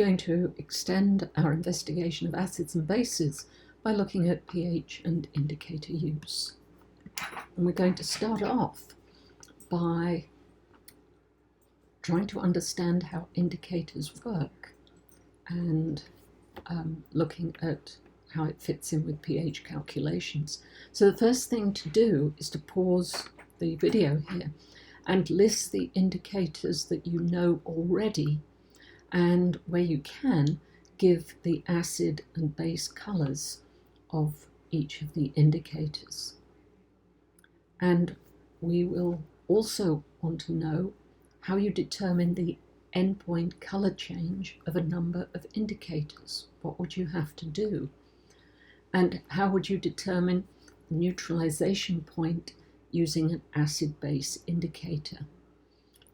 going to extend our investigation of acids and bases by looking at pH and indicator use. And we're going to start off by trying to understand how indicators work and looking at how it fits in with pH calculations. So the first thing to do is to pause the video here and list the indicators that you know already, and where you can, give the acid and base colours of each of the indicators. And we will also want to know how you determine the endpoint colour change of a number of indicators. What would you have to do? And how would you determine the neutralization point using an acid-base indicator?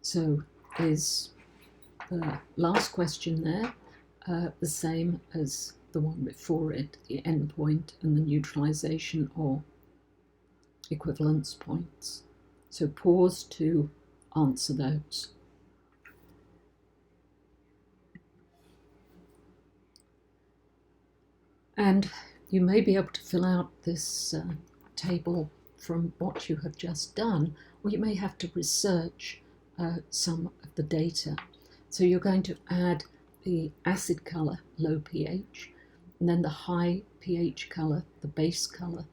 So is the last question there the same as the one before it, the endpoint and the neutralization or equivalence points? So pause to answer those. And you may be able to fill out this table from what you have just done, or you may have to research some of the data. So you're going to add the acid colour, low pH, and then the high pH colour, the base colour,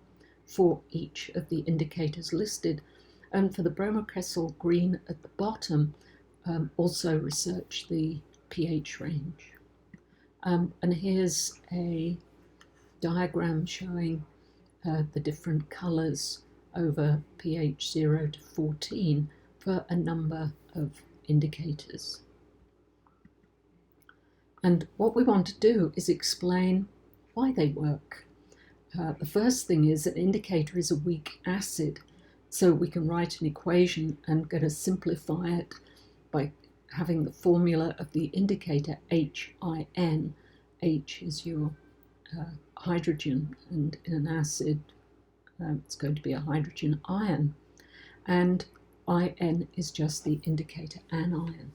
for each of the indicators listed. And for the bromocresol green at the bottom, also research the pH range. And here's a diagram showing the different colours over pH 0 to 14 for a number of indicators. And what we want to do is explain why they work. The first thing is an indicator is a weak acid, so we can write an equation and go to simplify it by having the formula of the indicator HIN. H is your hydrogen, and in an acid it's going to be a hydrogen ion, and IN is just the indicator anion.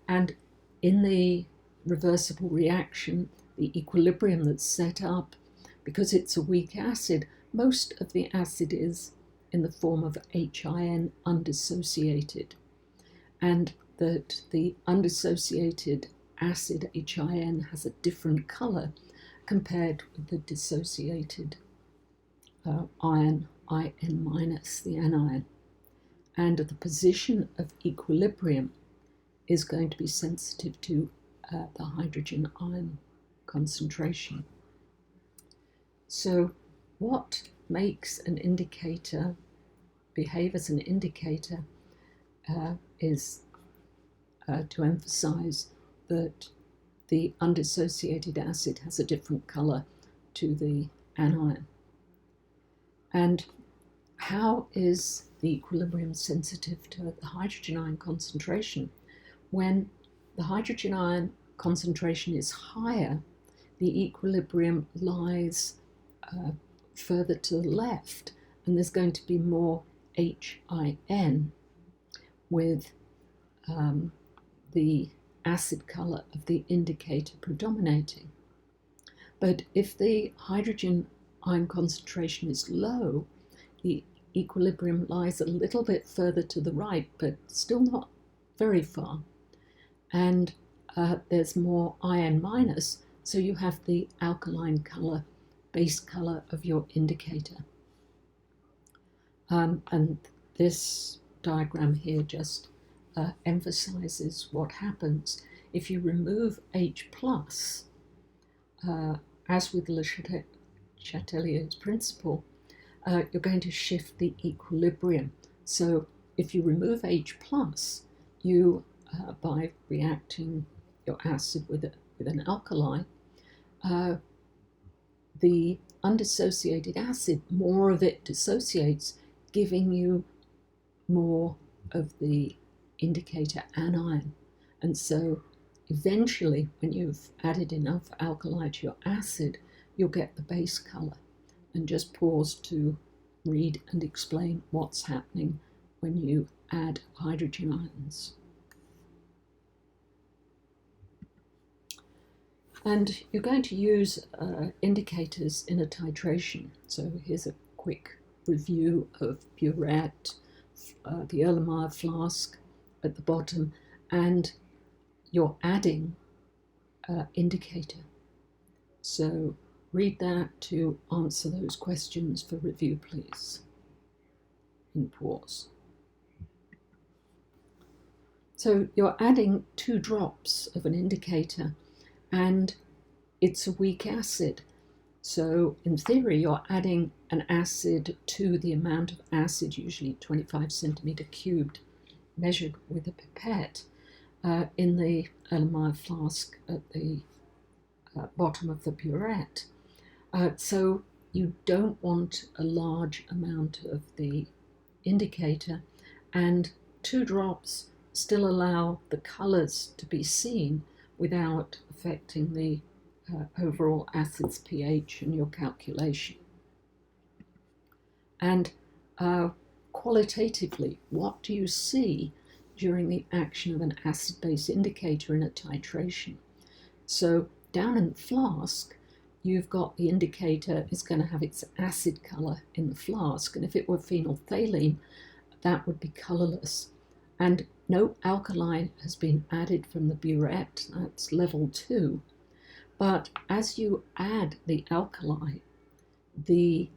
And in the reversible reaction, the equilibrium that's set up, because it's a weak acid, most of the acid is in the form of HIN undissociated, and that the undissociated acid HIN has a different colour compared with the dissociated ion IN minus, the anion. And the position of equilibrium is going to be sensitive to the hydrogen ion concentration. So what makes an indicator behave as an indicator is to emphasize that the undissociated acid has a different color to the anion. And how is the equilibrium sensitive to the hydrogen ion concentration? When the hydrogen ion concentration is higher, the equilibrium lies further to the left, and there's going to be more HIN with the acid colour of the indicator predominating. But if the hydrogen ion concentration is low, the equilibrium lies a little bit further to the right, but still not very far. And there's more IN minus, so you have the alkaline colour, base colour of your indicator. And this diagram here just emphasizes what happens if you remove H+, as with Le Chatelier's principle, you're going to shift the equilibrium. So if you remove H+, you, by reacting your acid with an alkali, the undissociated acid, more of it dissociates, giving you more of the indicator anion. And so eventually, when you've added enough alkali to your acid, you'll get the base colour. And just pause to read and explain what's happening when you add hydrogen ions. And you're going to use indicators in a titration. So here's a quick review of burette, the Erlenmeyer flask at the bottom, and you're adding indicator. So read that to answer those questions for review, please. In pause. So you're adding 2 drops of an indicator, and it's a weak acid. So in theory, you're adding an acid to the amount of acid, usually 25 centimeter cubed, measured with a pipette, in the Erlenmeyer flask at the bottom of the burette. So you don't want a large amount of the indicator, and 2 drops still allow the colours to be seen without affecting the overall acid's pH in your calculation. And qualitatively, what do you see during the action of an acid-base indicator in a titration? So down in the flask, you've got the indicator is going to have its acid colour in the flask, and if it were phenolphthalein, that would be colourless. And no alkali has been added from the burette, that's level 2. But as you add the alkali, the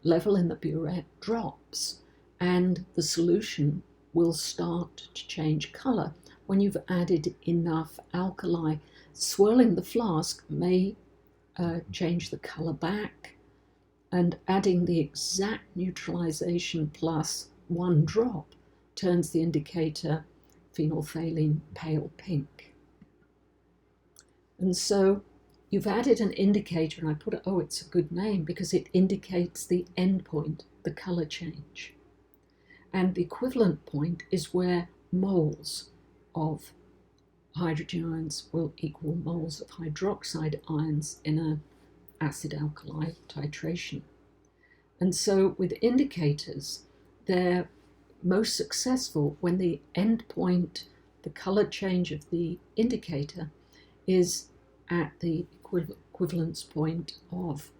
level in the burette drops and the solution will start to change colour. When you've added enough alkali, swirling the flask may change the colour back, and adding the exact neutralisation plus 1 drop turns the indicator phenolphthalein pale pink. And so you've added an indicator, and I put it, it's a good name because it indicates the end point, the colour change. And the equivalent point is where moles of hydrogen ions will equal moles of hydroxide ions in an acid-alkali titration. And so with indicators, they're most successful when the end point, the colour change of the indicator, is at the equivalence point of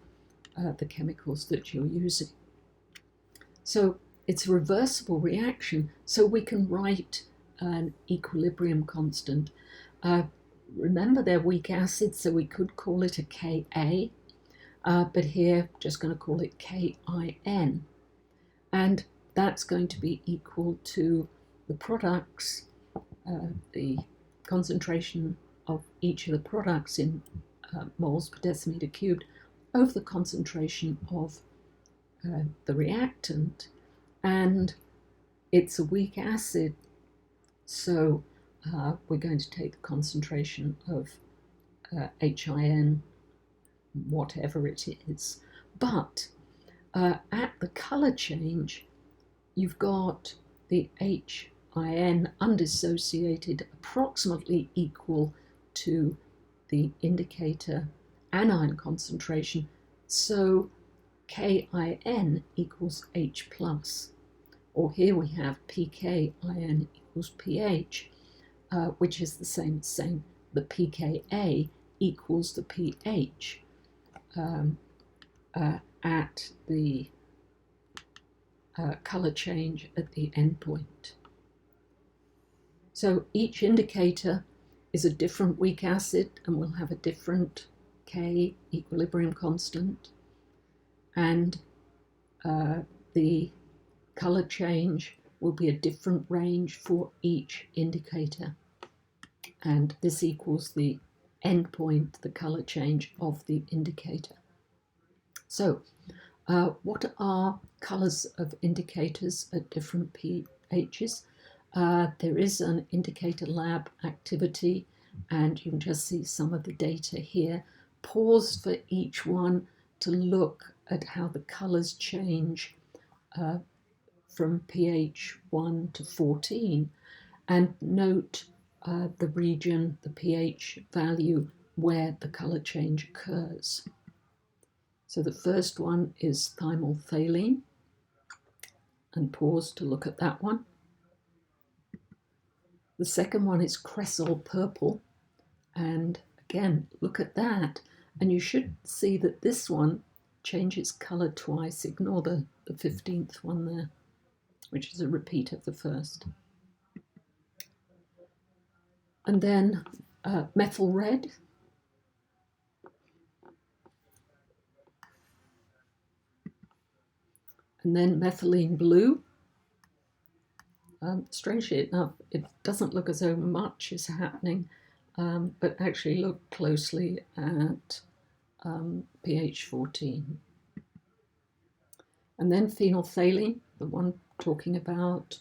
the chemicals that you're using. So it's a reversible reaction, so we can write an equilibrium constant. Remember, they're weak acids, so we could call it a Ka, but here just going to call it Kin, and that's going to be equal to the products, the concentration of each of the products in moles per decimeter cubed over the concentration of the reactant, and it's a weak acid, so we're going to take the concentration of HIN, whatever it is. But at the colour change, you've got the HIN undissociated approximately equal to the indicator anion concentration, so KIN equals H plus, or here we have PKIN equals pH, which is the same. The pKa equals the pH at the colour change at the endpoint. So each indicator is a different weak acid and will have a different K equilibrium constant, and the colour change will be a different range for each indicator, and this equals the endpoint, the colour change of the indicator. So what are colours of indicators at different pHs? There is an indicator lab activity, and you can just see some of the data here. Pause for each one to look at how the colours change from pH 1 to 14, and note the region, the pH value where the colour change occurs. So the first one is thymolphthalein, and pause to look at that one. The second one is cresol purple, and Again, look at that, and you should see that this one changes colour twice. Ignore the 15th one there, which is a repeat of the first. And then methyl red. And then methylene blue. Strangely enough, it doesn't look as though much is happening, but actually look closely at pH 14. And then phenolphthalein, the one talking about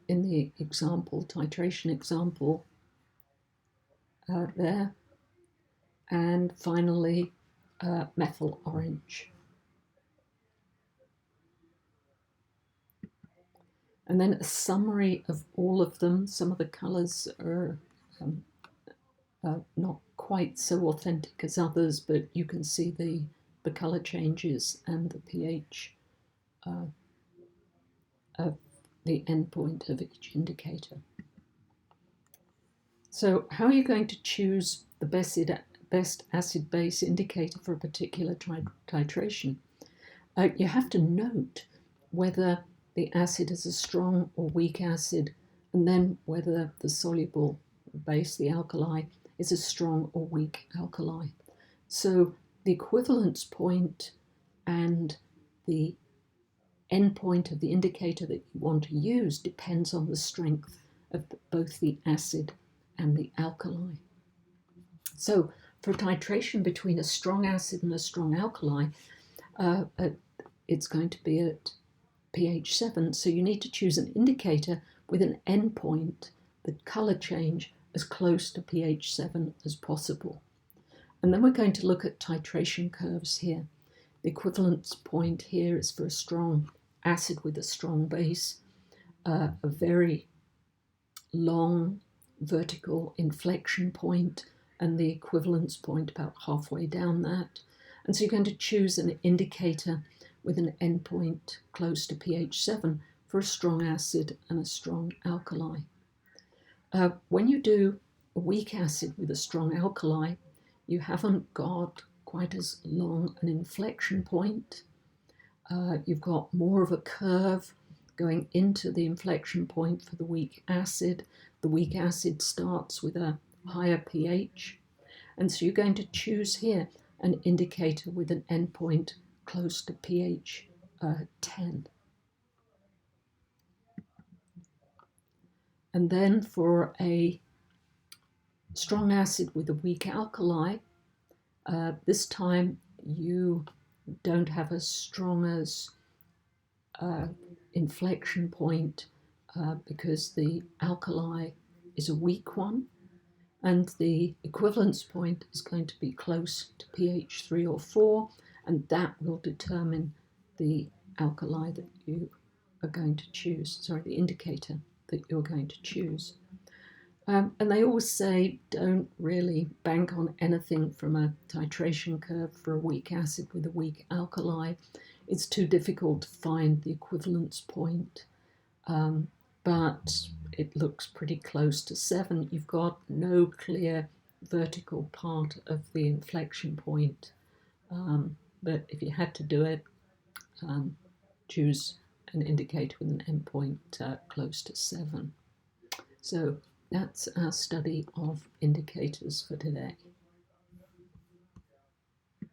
in the example, titration example there. And finally, methyl orange. And then a summary of all of them. Some of the colours are not quite so authentic as others, but you can see the colour changes and the pH of the endpoint of each indicator. So how are you going to choose the best acid-base indicator for a particular titration? You have to note whether the acid is a strong or weak acid, and then whether the soluble base, the alkali, is a strong or weak alkali. So the equivalence point and the endpoint of the indicator that you want to use depends on the strength of both the acid and the alkali. So for titration between a strong acid and a strong alkali, it's going to be at pH 7, so you need to choose an indicator with an endpoint, the colour change, as close to pH 7 as possible. And then we're going to look at titration curves here. The equivalence point here is for a strong acid with a strong base, a very long vertical inflection point, and the equivalence point about halfway down that. And so you're going to choose an indicator with an endpoint close to pH 7 for a strong acid and a strong alkali. When you do a weak acid with a strong alkali, you haven't got quite as long an inflection point. You've got more of a curve going into the inflection point for the weak acid. The weak acid starts with a higher pH, and so you're going to choose here an indicator with an endpoint close to pH 10. And then for a strong acid with a weak alkali, this time you don't have as strong as inflection point because the alkali is a weak one, and the equivalence point is going to be close to pH 3 or 4, and that will determine the alkali that you are going to choose, the indicator that you're going to choose. And they always say don't really bank on anything from a titration curve for a weak acid with a weak alkali. It's too difficult to find the equivalence point, but it looks pretty close to 7. You've got no clear vertical part of the inflection point, but if you had to do it, choose an indicator with an endpoint close to 7. So that's our study of indicators for today.